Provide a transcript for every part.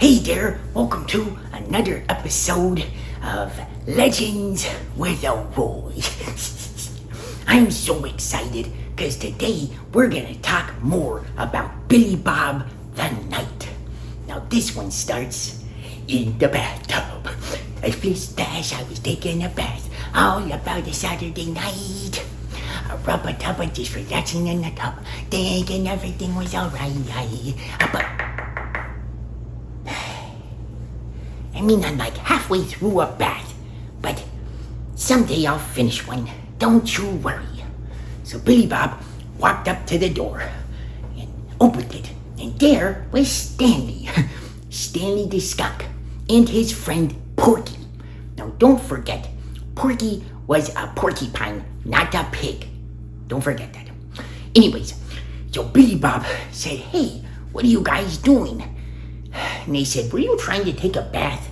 Hey there, welcome to another episode of Legends with Elroy. I'm so excited because today we're gonna talk more about Billy Bob the Knight. Now this one starts in the bathtub. I splash, I was taking a bath all about a Saturday night. A rubber-tubber just relaxing in the tub, thinking everything was alright. I'm like halfway through a bath, but someday I'll finish one, don't you worry. So Billy Bob walked up to the door and opened it, and there was Stanley, Stanley the skunk, and his friend Porky. Now don't forget, Porky was a porcupine, not a pig. Don't forget that. Anyways, so Billy Bob said, "Hey, what are you guys doing?" And they said, "Were you trying to take a bath?"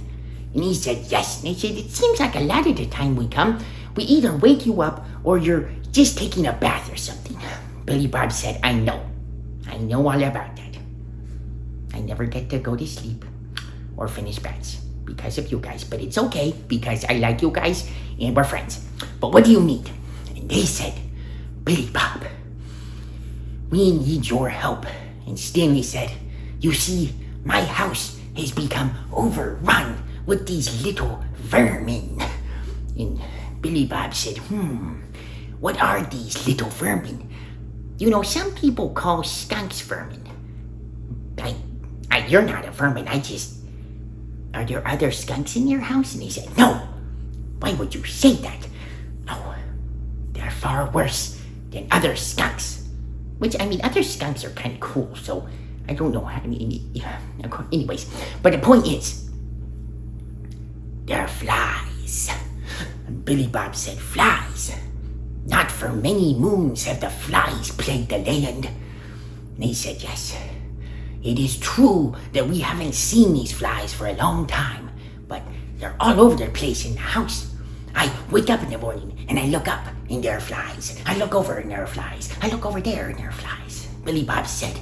And he said, "Yes." And they said, "It seems like a lot of the time we come, we either wake you up or you're just taking a bath or something." Billy Bob said, I know all about that. I never get to go to sleep or finish baths because of you guys, but it's okay because I like you guys and we're friends. But what do you need?" And they said, "Billy Bob, we need your help." And Stanley said, "You see, my house has become overrun with these little vermin." And Billy Bob said, "What are these little vermin?" You know, some people call skunks vermin. You're not a vermin, are there other skunks in your house? And he said, "No, why would you say that? No, they're far worse than other skunks." Which, other skunks are kind of cool, so I don't know. Anyways, but the point is, they're flies. And Billy Bob said, "Flies? Not for many moons have the flies plagued the land." And they said, "Yes, it is true that we haven't seen these flies for a long time, but they're all over the place in the house. I wake up in the morning and I look up and there are flies. I look over and there are flies. I look over there and there are flies." Billy Bob said,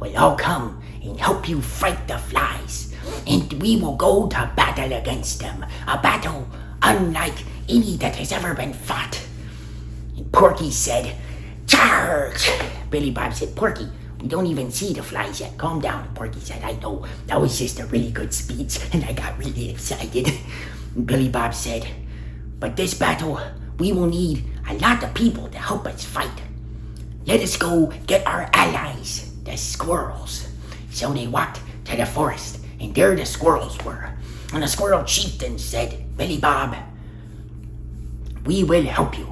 "Well, I'll come and help you fight the flies, and we will go to battle against them, a battle unlike any that has ever been fought." And Porky said, "Charge!" Billy Bob said, "Porky, we don't even see the flies yet. Calm down." And Porky said, "I know, that was just a really good speech, and I got really excited." And Billy Bob said, "But this battle, we will need a lot of people to help us fight. Let us go get our allies, the squirrels." So they walked to the forest, and there the squirrels were. And the squirrel chieftain said, "Billy Bob, we will help you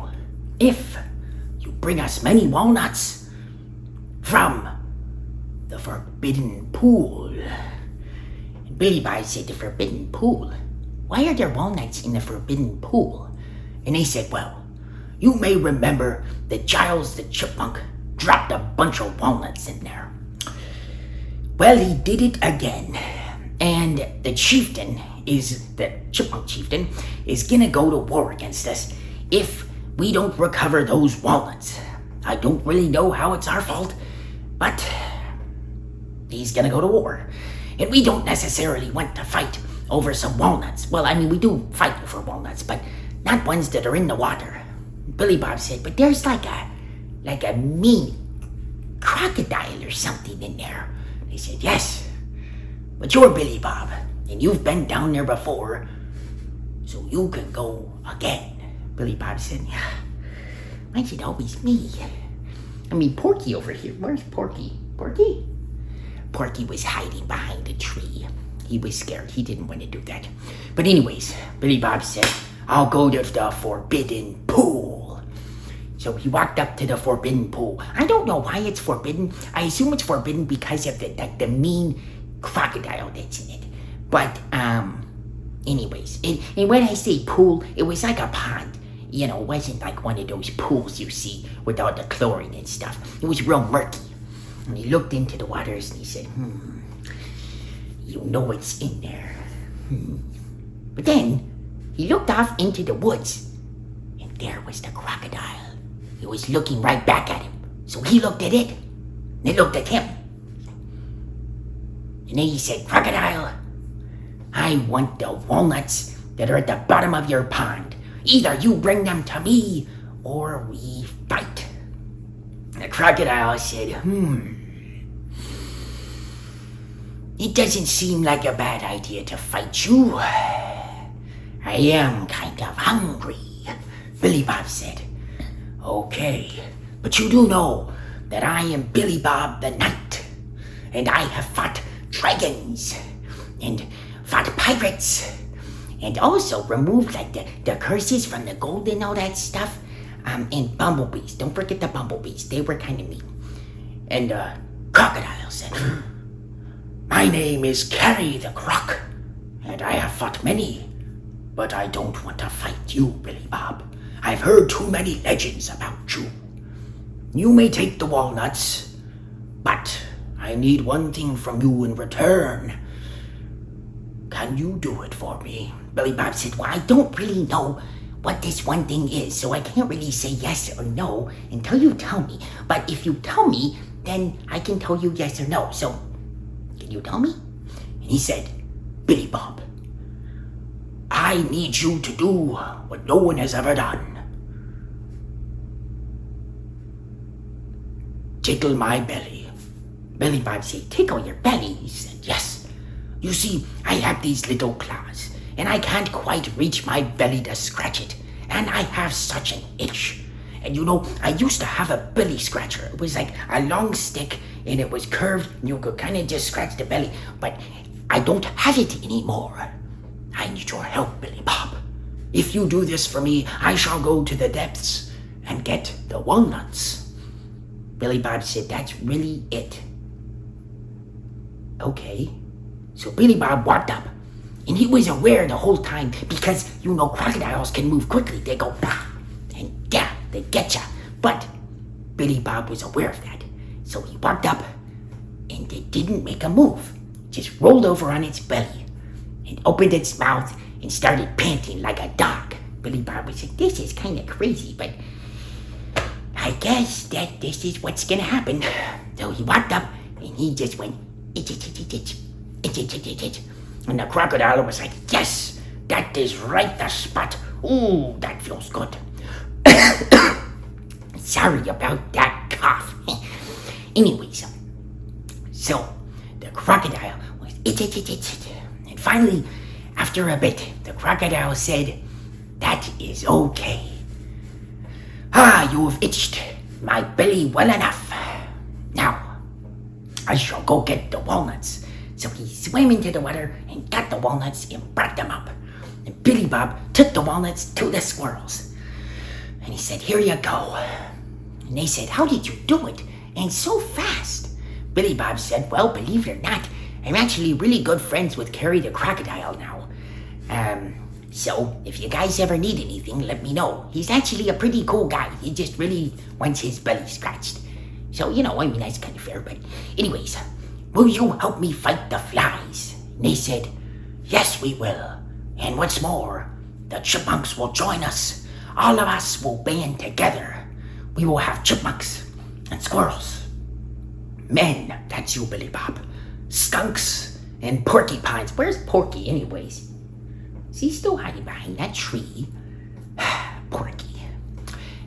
if you bring us many walnuts from the forbidden pool." And Billy Bob said, "The forbidden pool? Why are there walnuts in the forbidden pool?" And they said, "Well, you may remember that Giles the chipmunk dropped a bunch of walnuts in there. Well, he did it again. And the chipmunk chieftain, is gonna go to war against us if we don't recover those walnuts. I don't really know how it's our fault, but he's gonna go to war. And we don't necessarily want to fight over some walnuts. Well, we do fight for walnuts, but not ones that are in the water." Billy Bob said, "But there's like a mean crocodile or something in there." They said, "Yes, but you're Billy Bob, and you've been down there before, so you can go again." Billy Bob said, "Yeah, why is it always me? Porky over here. Where's Porky? Porky?" Porky was hiding behind a tree. He was scared. He didn't want to do that. But anyways, Billy Bob said, "I'll go to the forbidden pool." So he walked up to the forbidden pool. I don't know why it's forbidden. I assume it's forbidden because of the mean crocodile that's in it. But anyways, and when I say pool, it was like a pond. It wasn't like one of those pools you see with all the chlorine and stuff. It was real murky. And he looked into the waters and he said, "You know what's in there." But then he looked off into the woods, and there was the crocodile. It was looking right back at him. So he looked at it, and it looked at him. And then he said, Crocodile, I want the walnuts that are at the bottom of your pond. Either you bring them to me or we fight. The crocodile said, it doesn't seem like a bad idea to fight you. I am kind of hungry, Billy Bob said. Okay, but you do know that I am Billy Bob the Knight, and I have fought dragons, and fought pirates, and also removed like the curses from the gold and all that stuff, and bumblebees. Don't forget the bumblebees, they were kind of mean. And Crocodile said, my name is Carry the Croc, and I have fought many, but I don't want to fight you, Billy Bob. I've heard too many legends about you. You may take the walnuts, but I need one thing from you in return. Can you do it for me? Billy Bob said, well, I don't really know what this one thing is, so I can't really say yes or no until you tell me. But if you tell me, then I can tell you yes or no. So, can you tell me? And he said, Billy Bob, I need you to do what no one has ever done. Tickle my belly. Billy Bob said, tickle your belly? He said, yes. You see, I have these little claws, and I can't quite reach my belly to scratch it, and I have such an itch. And you know, I used to have a belly scratcher. It was like a long stick, and it was curved, and you could kind of just scratch the belly, but I don't have it anymore. I need your help, Billy Bob. If you do this for me, I shall go to the depths and get the walnuts. Billy Bob said, that's really it. Okay. So Billy Bob walked up, and he was aware the whole time because, you know, crocodiles can move quickly. They go, bah, and yeah, they get ya. But Billy Bob was aware of that. So he walked up, and it didn't make a move. It just rolled over on its belly and opened its mouth and started panting like a dog. Billy Bob was like, this is kind of crazy, but I guess that this is what's gonna happen. So he walked up, and he just went, itch, itch, itch, itch, itch, itch, itch, itch, itch. And the crocodile was like, yes, that is right the spot. Ooh, that feels good. Sorry about that cough. Anyways, so the crocodile was itch, itch, itch, itch, itch. And finally, after a bit, the crocodile said, that is okay. You have itched my belly well enough. Now, I shall go get the walnuts. So he swam into the water and got the walnuts and brought them up. And Billy Bob took the walnuts to the squirrels. And he said, here you go. And they said, how did you do it? And so fast. Billy Bob said, well, believe it or not, I'm actually really good friends with Carry the Crocodile now. So if you guys ever need anything, let me know. He's actually a pretty cool guy. He just really wants his belly scratched. So, you know, I mean, that's kind of fair. But anyways, will you help me fight the flies? And they said, yes, we will. And what's more, the chipmunks will join us. All of us will band together. We will have chipmunks and squirrels. Men, that's you, Billy Bob. Skunks and porcupines. Where's Porky anyways? Is he still hiding behind that tree? Porky.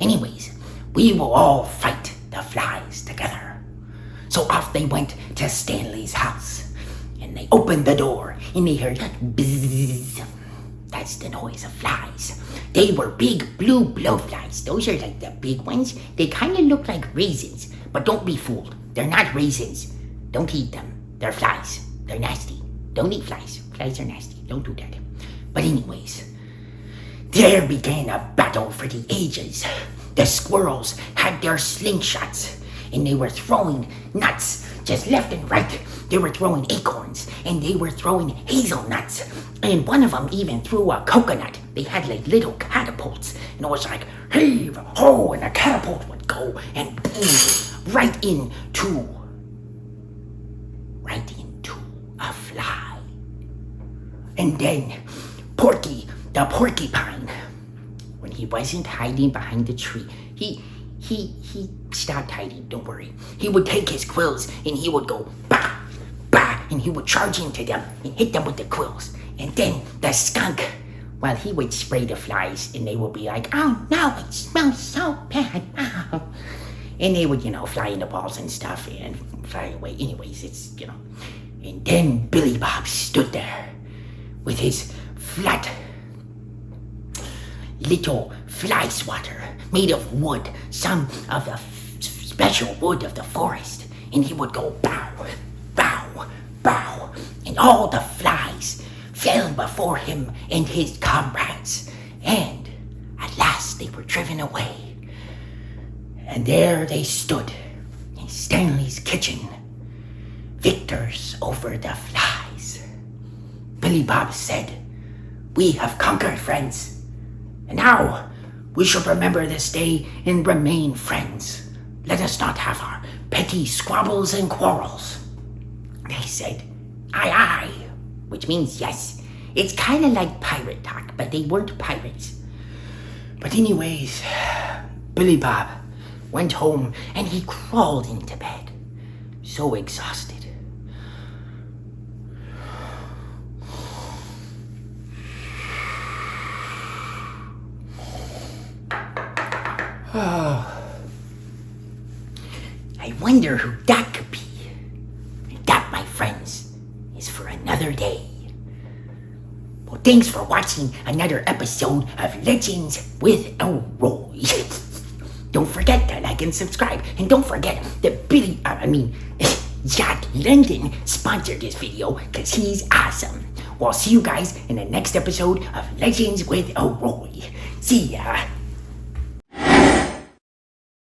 Anyways, we will all fight the flies together. So off they went to Stanley's house. And they opened the door and they heard bzzz. That's the noise of flies. They were big blue blowflies. Those are like the big ones. They kind of look like raisins. But don't be fooled. They're not raisins. Don't eat them. They're flies. They're nasty. Don't eat flies. Flies are nasty. Don't do that. But anyways, there began a battle for the ages. The squirrels had their slingshots, and they were throwing nuts just left and right. They were throwing acorns, and they were throwing hazelnuts, and one of them even threw a coconut. They had like little catapults, and it was like, heave, ho, and the catapult would go and boom, right into a fly. And then Porky, the porcupine, when he wasn't hiding behind the tree, he stopped hiding, don't worry. He would take his quills and he would go bah, bah, and he would charge into them and hit them with the quills. And then the skunk, well, he would spray the flies, and they would be like, oh no, it smells so bad. Oh. And they would, fly in the balls and stuff and fly away. Anyways, it's. And then Billy Bob stood there with his flat little fly swatter made of wood, some of the special wood of the forest. And he would go bow, bow, bow. And all the flies fell before him and his comrades. And at last they were driven away. And there they stood in Stanley's kitchen, victors over the flies. Billy Bob said, we have conquered, friends. And now we shall remember this day and remain friends. Let us not have our petty squabbles and quarrels. They said, aye, aye, which means yes. It's kind of like pirate talk, but they weren't pirates. But anyways, Billy Bob went home and he crawled into bed, so exhausted. Oh, I wonder who that could be. And that, my friends, is for another day. Well, thanks for watching another episode of Legends with Elroy. Don't forget to like and subscribe. And don't forget that Jack London sponsored this video because he's awesome. Well, I'll see you guys in the next episode of Legends with Elroy. See ya.